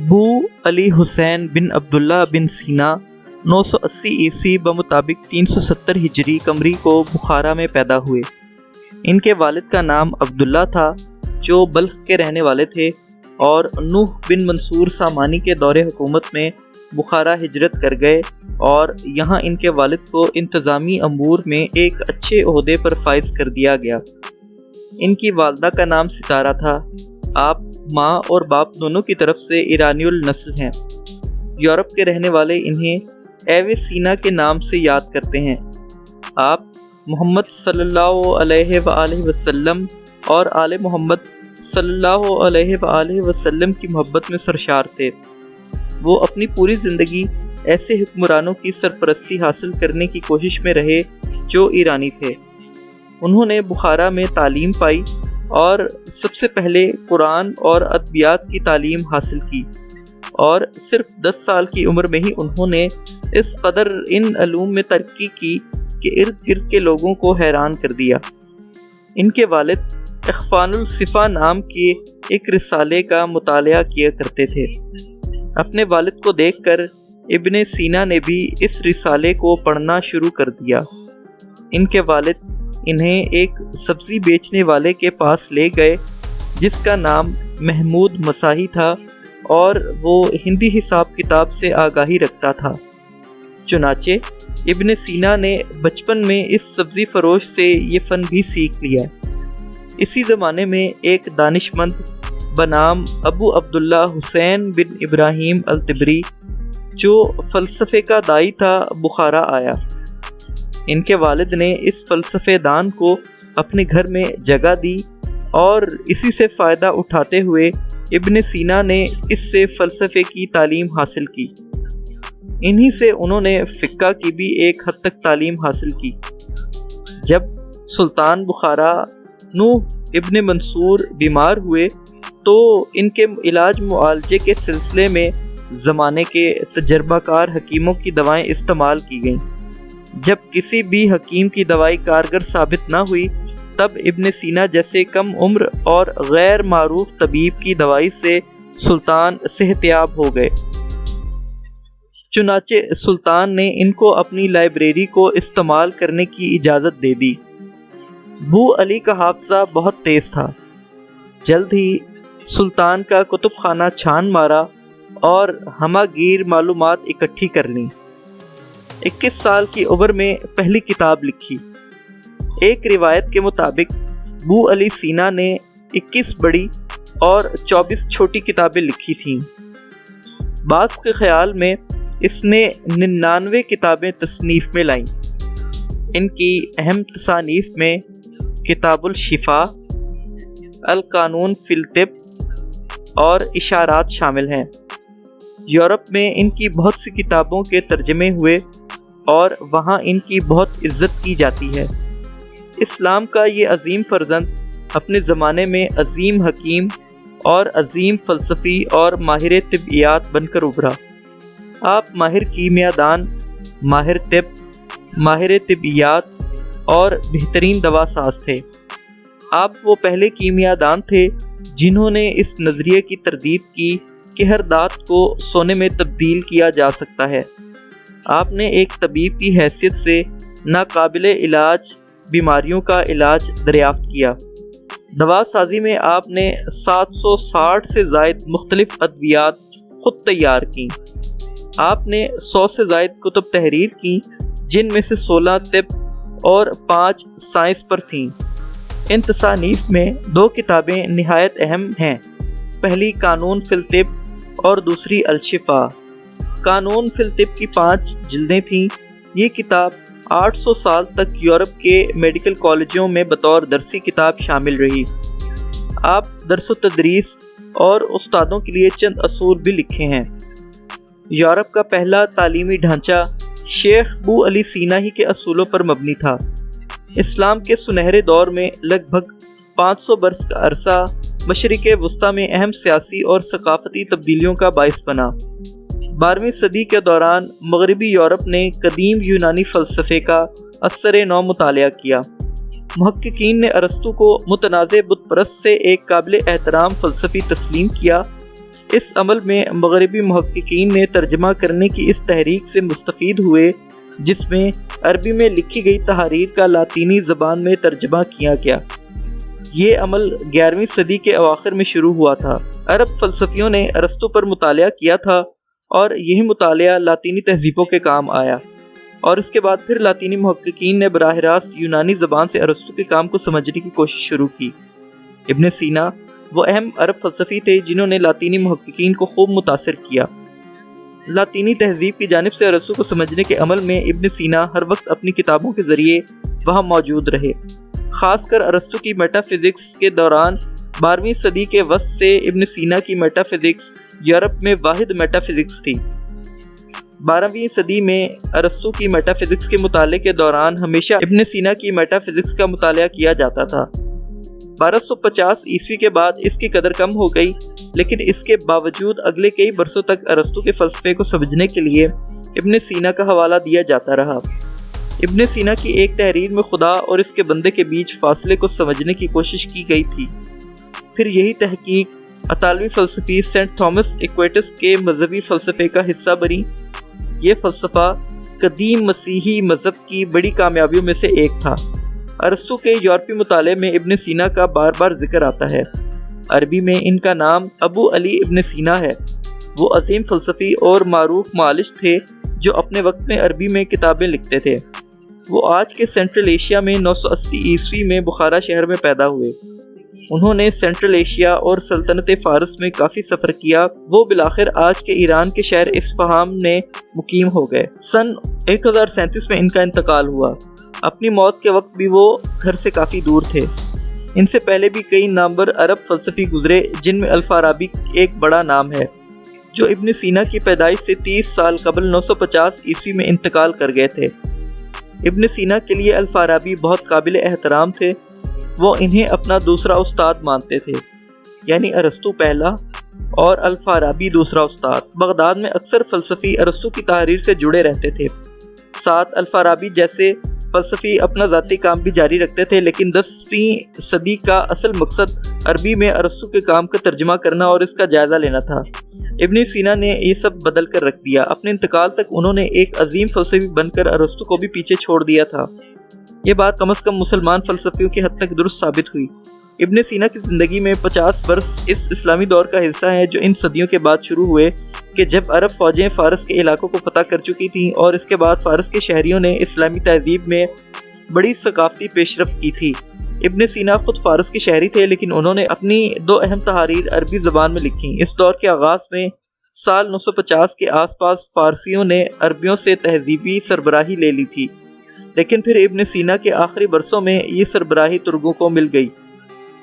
بو علی حسین بن عبداللہ بن سینا 980 عیسوی بمطابق 370 ہجری قمری کو بخارا میں پیدا ہوئے۔ ان کے والد کا نام عبداللہ تھا جو بلخ کے رہنے والے تھے، اور نوح بن منصور سامانی کے دور حکومت میں بخارا ہجرت کر گئے، اور یہاں ان کے والد کو انتظامی امور میں ایک اچھے عہدے پر فائز کر دیا گیا۔ ان کی والدہ کا نام ستارہ تھا۔ آپ ماں اور باپ دونوں کی طرف سے ایرانی النسل ہیں۔ یورپ کے رہنے والے انہیں ایوے سینا کے نام سے یاد کرتے ہیں۔ آپ محمد صلی اللہ علیہ وآلہ وسلم اور آل محمد صلی اللہ علیہ وآلہ وسلم کی محبت میں سرشار تھے۔ وہ اپنی پوری زندگی ایسے حکمرانوں کی سرپرستی حاصل کرنے کی کوشش میں رہے جو ایرانی تھے۔ انہوں نے بخارا میں تعلیم پائی اور سب سے پہلے قرآن اور ادبیات کی تعلیم حاصل کی، اور صرف 10 سال کی عمر میں ہی انہوں نے اس قدر ان علوم میں ترقی کی کہ ارد گرد کے لوگوں کو حیران کر دیا۔ ان کے والد اخفان الصفا نام کے ایک رسالے کا مطالعہ کیا کرتے تھے۔ اپنے والد کو دیکھ کر ابن سینا نے بھی اس رسالے کو پڑھنا شروع کر دیا۔ ان کے والد انہیں ایک سبزی بیچنے والے کے پاس لے گئے جس کا نام محمود مساحی تھا، اور وہ ہندی حساب کتاب سے آگاہی رکھتا تھا۔ چنانچہ ابن سینا نے بچپن میں اس سبزی فروش سے یہ فن بھی سیکھ لیا۔ اسی زمانے میں ایک دانش مند بنام ابو عبداللہ حسین بن ابراہیم الطبری جو فلسفے کا دائی تھا بخارا آیا۔ ان کے والد نے اس فلسفے دان کو اپنے گھر میں جگہ دی، اور اسی سے فائدہ اٹھاتے ہوئے ابن سینا نے اس سے فلسفے کی تعلیم حاصل کی۔ انہی سے انہوں نے فقہ کی بھی ایک حد تک تعلیم حاصل کی۔ جب سلطان بخارا نوح ابن منصور بیمار ہوئے تو ان کے علاج معالجے کے سلسلے میں زمانے کے تجربہ کار حکیموں کی دوائیں استعمال کی گئیں۔ جب کسی بھی حکیم کی دوائی کارگر ثابت نہ ہوئی تب ابن سینا جیسے کم عمر اور غیر معروف طبیب کی دوائی سے سلطان صحت یاب ہو گئے۔ چنانچہ سلطان نے ان کو اپنی لائبریری کو استعمال کرنے کی اجازت دے دی۔ بو علی کا حافظہ بہت تیز تھا۔ جلد ہی سلطان کا کتب خانہ چھان مارا اور ہمہ گیر معلومات اکٹھی کر لیں۔ 21 سال کی عمر میں پہلی کتاب لکھی۔ ایک روایت کے مطابق بو علی سینا نے 21 بڑی اور 24 چھوٹی کتابیں لکھی تھیں۔ بعض کے خیال میں اس نے 99 کتابیں تصنیف میں لائیں۔ ان کی اہم تصانیف میں کتاب الشفا، القانون فی الطب اور اشارات شامل ہیں۔ یورپ میں ان کی بہت سی کتابوں کے ترجمے ہوئے اور وہاں ان کی بہت عزت کی جاتی ہے۔ اسلام کا یہ عظیم فرزند اپنے زمانے میں عظیم حکیم اور عظیم فلسفی اور ماہر طبیعیات بن کر ابھرا۔ آپ ماہر کیمیاء دان، ماہر طب، ماہر طبیعیات اور بہترین دوا ساز تھے۔ آپ وہ پہلے کیمیاء دان تھے جنہوں نے اس نظریے کی تردید کی کہ ہر دانت کو سونے میں تبدیل کیا جا سکتا ہے۔ آپ نے ایک طبیب کی حیثیت سے ناقابل علاج بیماریوں کا علاج دریافت کیا۔ دوا سازی میں آپ نے 760 سے زائد مختلف ادویات خود تیار کیں۔ آپ نے 100 سے زائد کتب تحریر کی جن میں سے 16 طب اور 5 سائنس پر تھیں۔ ان تصانیف میں 2 کتابیں نہایت اہم ہیں۔ پہلی قانون فی الطب اور دوسری الشفا۔ قانون فی الطب کی 5 جلدیں تھیں۔ یہ کتاب 800 سال تک یورپ کے میڈیکل کالجوں میں بطور درسی کتاب شامل رہی۔ آپ درس و تدریس اور استادوں کے لیے چند اصول بھی لکھے ہیں۔ یورپ کا پہلا تعلیمی ڈھانچہ شیخ بو علی سینا ہی کے اصولوں پر مبنی تھا۔ اسلام کے سنہرے دور میں لگ بھگ 500 برس کا عرصہ مشرق وسطیٰ میں اہم سیاسی اور ثقافتی تبدیلیوں کا باعث بنا۔ 12ویں صدی کے دوران مغربی یورپ نے قدیم یونانی فلسفے کا اثر نو مطالعہ کیا۔ محققین نے ارسطو کو متنازع بت پرست سے ایک قابل احترام فلسفی تسلیم کیا۔ اس عمل میں مغربی محققین نے ترجمہ کرنے کی اس تحریک سے مستفید ہوئے جس میں عربی میں لکھی گئی تحاریر کا لاطینی زبان میں ترجمہ کیا گیا۔ یہ عمل 11ویں صدی کے اواخر میں شروع ہوا تھا۔ عرب فلسفیوں نے ارسطو پر مطالعہ کیا تھا اور یہی مطالعہ لاطینی تہذیبوں کے کام آیا، اور اس کے بعد پھر لاطینی محققین نے براہ راست یونانی زبان سے ارسطو کے کام کو سمجھنے کی کوشش شروع کی۔ ابن سینا وہ اہم عرب فلسفی تھے جنہوں نے لاطینی محققین کو خوب متاثر کیا۔ لاطینی تہذیب کی جانب سے ارسطو کو سمجھنے کے عمل میں ابن سینا ہر وقت اپنی کتابوں کے ذریعے وہاں موجود رہے۔ خاص کر ارسطو کی میٹا فزکس کے دوران 12ویں صدی کے وسط سے ابن سینا کی میٹا فزکس یورپ میں واحد میٹا فزکس تھی۔ 12ویں صدی میں ارسطو کی میٹا فزکس کے مطالعے کے دوران ہمیشہ ابن سینا کی میٹا فزکس کا مطالعہ کیا جاتا تھا۔ 1250 عیسوی کے بعد اس کی قدر کم ہو گئی، لیکن اس کے باوجود اگلے کئی برسوں تک ارسطو کے فلسفے کو سمجھنے کے لیے ابن سینا کا حوالہ دیا جاتا رہا۔ ابن سینا کی ایک تحریر میں خدا اور اس کے بندے کے بیچ فاصلے کو سمجھنے کی کوشش کی گئی تھی۔ پھر یہی تحقیق اطالوی فلسفی سینٹ تھامس ایکویٹس کے مذہبی فلسفے کا حصہ بنی۔ یہ فلسفہ قدیم مسیحی مذہب کی بڑی کامیابیوں میں سے ایک تھا۔ ارسطو کے یورپی مطالعے میں ابن سینا کا بار بار ذکر آتا ہے۔ عربی میں ان کا نام ابو علی ابن سینا ہے۔ وہ عظیم فلسفی اور معروف معالج تھے جو اپنے وقت میں عربی میں کتابیں لکھتے تھے۔ وہ آج کے سینٹرل ایشیا میں 980 عیسوی میں بخارا شہر میں پیدا ہوئے۔ انہوں نے سینٹرل ایشیا اور سلطنت فارس میں کافی سفر کیا۔ وہ بالآخر آج کے ایران کے شہر اصفہان میں مقیم ہو گئے۔ سن 1037 میں ان کا انتقال ہوا۔ اپنی موت کے وقت بھی وہ گھر سے کافی دور تھے۔ ان سے پہلے بھی کئی نامور عرب فلسفی گزرے جن میں الفارابی ایک بڑا نام ہے، جو ابن سینا کی پیدائش سے 30 سال قبل 950 عیسوی میں انتقال کر گئے تھے۔ ابن سینا کے لیے الفارابی بہت قابل احترام تھے۔ وہ انہیں اپنا دوسرا استاد مانتے تھے، یعنی ارسطو پہلا اور الفارابی دوسرا استاد۔ بغداد میں اکثر فلسفی ارسطو کی تحریر سے جڑے رہتے تھے۔ ساتھ الفارابی جیسے فلسفی اپنا ذاتی کام بھی جاری رکھتے تھے، لیکن 10ویں صدی کا اصل مقصد عربی میں ارسطو کے کام کا ترجمہ کرنا اور اس کا جائزہ لینا تھا۔ ابن سینا نے یہ سب بدل کر رکھ دیا۔ اپنے انتقال تک انہوں نے ایک عظیم فلسفی بن کر ارسطو کو بھی پیچھے چھوڑ دیا تھا۔ یہ بات کم از کم مسلمان فلسفیوں کی حد تک درست ثابت ہوئی۔ ابن سینا کی زندگی میں 50 برس اس اسلامی دور کا حصہ ہیں جو ان صدیوں کے بعد شروع ہوئے کہ جب عرب فوجیں فارس کے علاقوں کو فتح کر چکی تھیں، اور اس کے بعد فارس کے شہریوں نے اسلامی تہذیب میں بڑی ثقافتی پیش رفت کی تھی۔ ابن سینا خود فارس کے شہری تھے، لیکن انہوں نے اپنی 2 اہم تحاریر عربی زبان میں لکھی۔ اس دور کے آغاز میں سال 950 کے آس پاس فارسیوں نے عربیوں سے تہذیبی سربراہی لے لی تھی، لیکن پھر ابن سینا کے آخری برسوں میں یہ سربراہی ترکوں کو مل گئی۔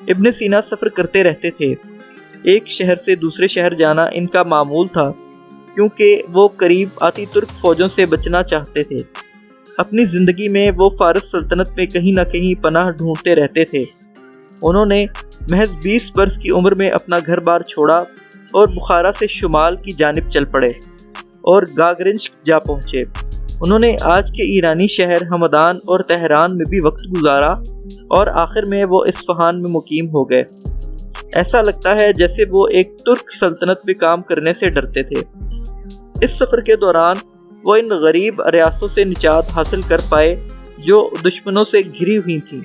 ابن سینا سفر کرتے رہتے تھے۔ ایک شہر سے دوسرے شہر جانا ان کا معمول تھا، کیونکہ وہ قریب آتی ترک فوجوں سے بچنا چاہتے تھے۔ اپنی زندگی میں وہ فارس سلطنت میں کہیں نہ کہیں پناہ ڈھونڈتے رہتے تھے۔ انہوں نے محض 20 برس کی عمر میں اپنا گھر بار چھوڑا اور بخارا سے شمال کی جانب چل پڑے اور گاگرنج جا پہنچے۔ انہوں نے آج کے ایرانی شہر ہمدان اور تہران میں بھی وقت گزارا اور آخر میں وہ اصفہان میں مقیم ہو گئے۔ ایسا لگتا ہے جیسے وہ ایک ترک سلطنت میں کام کرنے سے ڈرتے تھے۔ اس سفر کے دوران وہ ان غریب ریاستوں سے نجات حاصل کر پائے جو دشمنوں سے گھری ہوئی تھیں۔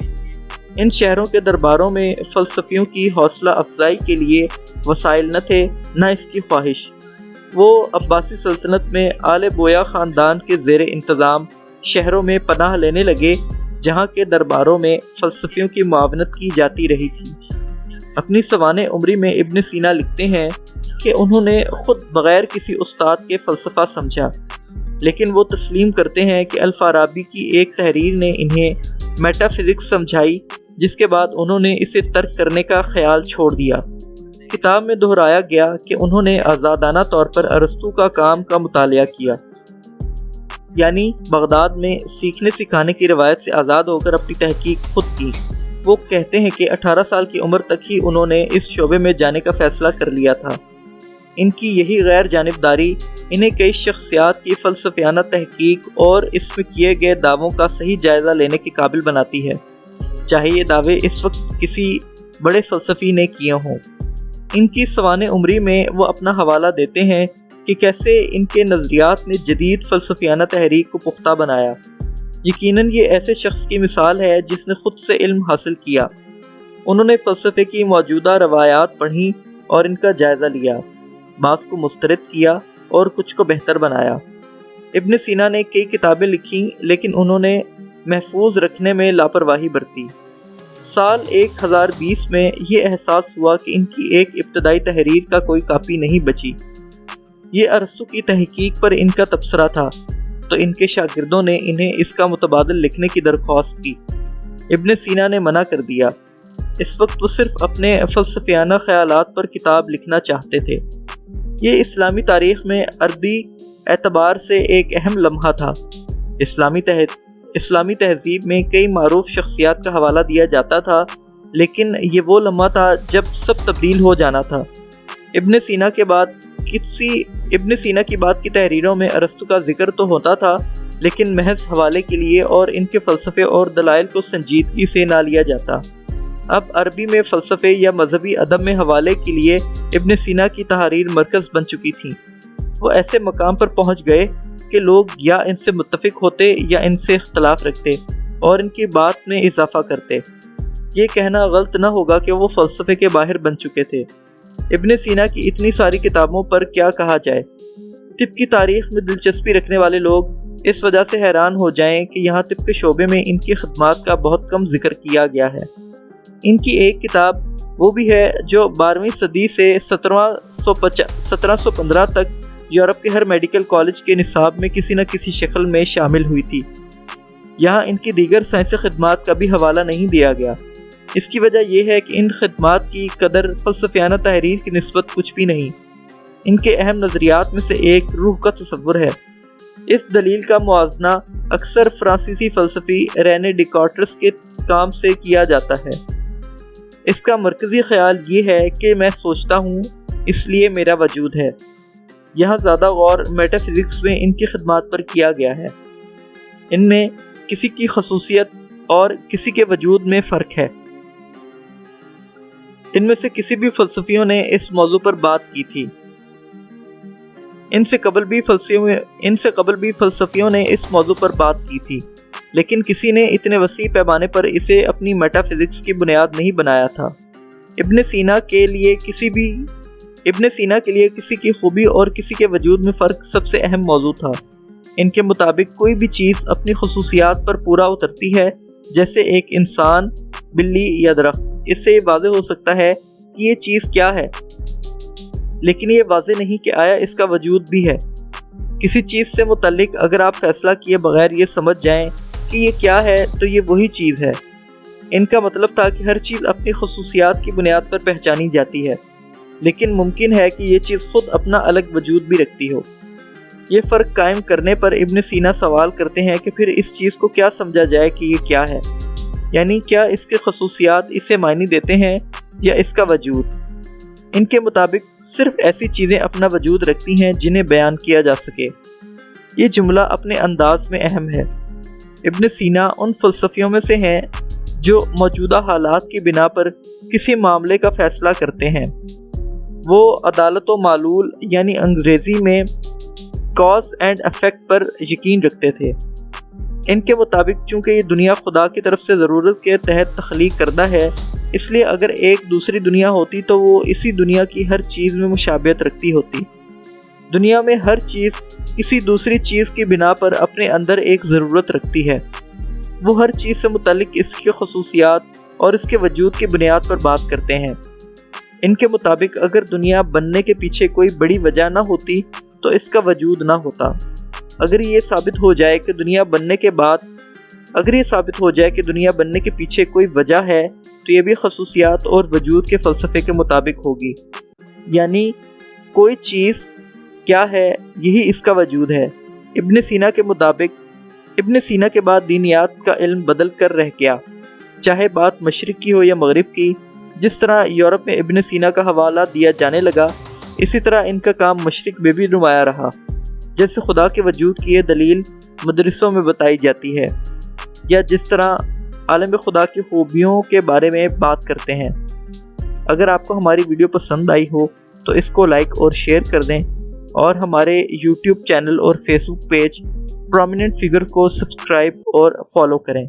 ان شہروں کے درباروں میں فلسفیوں کی حوصلہ افزائی کے لیے وسائل نہ تھے، نہ اس کی خواہش۔ وہ عباسی سلطنت میں آل بویا خاندان کے زیر انتظام شہروں میں پناہ لینے لگے، جہاں کے درباروں میں فلسفیوں کی معاونت کی جاتی رہی تھی۔ اپنی سوانح عمری میں ابن سینا لکھتے ہیں کہ انہوں نے خود بغیر کسی استاد کے فلسفہ سمجھا، لیکن وہ تسلیم کرتے ہیں کہ الفارابی کی ایک تحریر نے انہیں میٹا فزکس سمجھائی، جس کے بعد انہوں نے اسے ترک کرنے کا خیال چھوڑ دیا۔ کتاب میں دہرایا گیا کہ انہوں نے آزادانہ طور پر ارسطو کا کام کا مطالعہ کیا، یعنی بغداد میں سیکھنے سکھانے کی روایت سے آزاد ہو کر اپنی تحقیق خود کی۔ وہ کہتے ہیں کہ 18 سال کی عمر تک ہی انہوں نے اس شعبے میں جانے کا فیصلہ کر لیا تھا۔ ان کی یہی غیر جانبداری انہیں کئی شخصیات کی فلسفیانہ تحقیق اور اس میں کیے گئے دعووں کا صحیح جائزہ لینے کے قابل بناتی ہے، چاہے یہ دعوے اس وقت کسی بڑے فلسفی نے کیے ہوں۔ ان کی سوانح عمری میں وہ اپنا حوالہ دیتے ہیں کہ کیسے ان کے نظریات نے جدید فلسفیانہ تحریک کو پختہ بنایا۔ یقیناً یہ ایسے شخص کی مثال ہے جس نے خود سے علم حاصل کیا۔ انہوں نے فلسفے کی موجودہ روایات پڑھیں اور ان کا جائزہ لیا، بعض کو مسترد کیا اور کچھ کو بہتر بنایا۔ ابن سینا نے کئی کتابیں لکھیں لیکن انہوں نے محفوظ رکھنے میں لاپرواہی برتی۔ سال 1020 میں یہ احساس ہوا کہ ان کی ایک ابتدائی تحریر کا کوئی کاپی نہیں بچی۔ یہ ارسطو کی تحقیق پر ان کا تبصرہ تھا، تو ان کے شاگردوں نے انہیں اس کا متبادل لکھنے کی درخواست کی۔ ابن سینا نے منع کر دیا۔ اس وقت وہ صرف اپنے فلسفیانہ خیالات پر کتاب لکھنا چاہتے تھے۔ یہ اسلامی تاریخ میں عربی اعتبار سے ایک اہم لمحہ تھا۔ اسلامی تہذیب میں کئی معروف شخصیات کا حوالہ دیا جاتا تھا، لیکن یہ وہ لمحہ تھا جب سب تبدیل ہو جانا تھا۔ ابن سینا کی بعد کی تحریروں میں ارسطو کا ذکر تو ہوتا تھا، لیکن محض حوالے کے لیے اور ان کے فلسفے اور دلائل کو سنجیدگی سے نہ لیا جاتا۔ اب عربی میں فلسفے یا مذہبی ادب میں حوالے کے لیے ابن سینا کی تحریر مرکز بن چکی تھیں۔ وہ ایسے مقام پر پہنچ گئے کہ لوگ یا ان سے متفق ہوتے یا ان سے اختلاف رکھتے اور ان کی بات میں اضافہ کرتے۔ یہ کہنا غلط نہ ہوگا کہ وہ فلسفے کے باہر بن چکے تھے۔ ابن سینا کی اتنی ساری کتابوں پر کیا کہا جائے؟ طب کی تاریخ میں دلچسپی رکھنے والے لوگ اس وجہ سے حیران ہو جائیں کہ یہاں طب کے شعبے میں ان کی خدمات کا بہت کم ذکر کیا گیا ہے۔ ان کی ایک کتاب وہ بھی ہے جو 12ویں صدی سے 1715 تک یورپ کے ہر میڈیکل کالج کے نصاب میں کسی نہ کسی شکل میں شامل ہوئی تھی۔ یہاں ان کی دیگر سائنسی خدمات کا بھی حوالہ نہیں دیا گیا۔ اس کی وجہ یہ ہے کہ ان خدمات کی قدر فلسفیانہ تحریر کی نسبت کچھ بھی نہیں۔ ان کے اہم نظریات میں سے ایک روح کا تصور ہے۔ اس دلیل کا موازنہ اکثر فرانسیسی فلسفی رینے ڈیکارٹس کے کام سے کیا جاتا ہے۔ اس کا مرکزی خیال یہ ہے کہ میں سوچتا ہوں اس لیے میرا وجود ہے۔ یہاں زیادہ غور میٹا فزکس میں ان کی خدمات پر کیا گیا ہے۔ ان میں کسی کی خصوصیت اور کسی کے وجود میں فرق ہے۔ ان میں سے کسی بھی فلسفیوں نے اس موضوع پر بات کی تھی۔ ان سے قبل بھی فلسفیوں نے اس موضوع پر بات کی تھی، لیکن کسی نے اتنے وسیع پیمانے پر اسے اپنی میٹا فزکس کی بنیاد نہیں بنایا تھا۔ ابن سینا کے لیے کسی کی خوبی اور کسی کے وجود میں فرق سب سے اہم موضوع تھا۔ ان کے مطابق کوئی بھی چیز اپنی خصوصیات پر پورا اترتی ہے، جیسے ایک انسان، بلی یا درخت۔ اس سے یہ واضح ہو سکتا ہے کہ یہ چیز کیا ہے، لیکن یہ واضح نہیں کہ آیا اس کا وجود بھی ہے۔ کسی چیز سے متعلق اگر آپ فیصلہ کیے بغیر یہ سمجھ جائیں کہ یہ کیا ہے تو یہ وہی چیز ہے۔ ان کا مطلب تھا کہ ہر چیز اپنی خصوصیات کی بنیاد پر پہچانی جاتی ہے، لیکن ممکن ہے کہ یہ چیز خود اپنا الگ وجود بھی رکھتی ہو۔ یہ فرق قائم کرنے پر ابن سینا سوال کرتے ہیں کہ پھر اس چیز کو کیا سمجھا جائے کہ یہ کیا ہے، یعنی کیا اس کے خصوصیات اسے معنی دیتے ہیں یا اس کا وجود؟ ان کے مطابق صرف ایسی چیزیں اپنا وجود رکھتی ہیں جنہیں بیان کیا جا سکے۔ یہ جملہ اپنے انداز میں اہم ہے۔ ابن سینا ان فلسفیوں میں سے ہیں جو موجودہ حالات کی بنا پر کسی معاملے کا فیصلہ کرتے ہیں۔ وہ عدالت و معلول یعنی انگریزی میں کاز اینڈ افیکٹ پر یقین رکھتے تھے۔ ان کے مطابق چونکہ یہ دنیا خدا کی طرف سے ضرورت کے تحت تخلیق کردہ ہے، اس لیے اگر ایک دوسری دنیا ہوتی تو وہ اسی دنیا کی ہر چیز میں مشابہت رکھتی ہوتی۔ دنیا میں ہر چیز کسی دوسری چیز کی بنا پر اپنے اندر ایک ضرورت رکھتی ہے۔ وہ ہر چیز سے متعلق اس کی خصوصیات اور اس کے وجود کی بنیاد پر بات کرتے ہیں۔ ان کے مطابق اگر دنیا بننے کے پیچھے کوئی بڑی وجہ نہ ہوتی تو اس کا وجود نہ ہوتا۔ اگر یہ ثابت ہو جائے کہ دنیا بننے کے پیچھے کوئی وجہ ہے تو یہ بھی خصوصیات اور وجود کے فلسفے کے مطابق ہوگی، یعنی کوئی چیز کیا ہے یہی اس کا وجود ہے۔ ابن سینا کے بعد دینیات کا علم بدل کر رہ گیا، چاہے بات مشرق کی ہو یا مغرب کی۔ جس طرح یورپ میں ابن سینا کا حوالہ دیا جانے لگا، اسی طرح ان کا کام مشرق میں بھی نمایاں رہا، جیسے خدا کے وجود کی یہ دلیل مدرسوں میں بتائی جاتی ہے، یا جس طرح عالم خدا کی خوبیوں کے بارے میں بات کرتے ہیں۔ اگر آپ کو ہماری ویڈیو پسند آئی ہو تو اس کو لائک اور شیئر کر دیں، اور ہمارے یوٹیوب چینل اور فیس بک پیج پرومیننٹ فگر کو سبسکرائب اور فالو کریں۔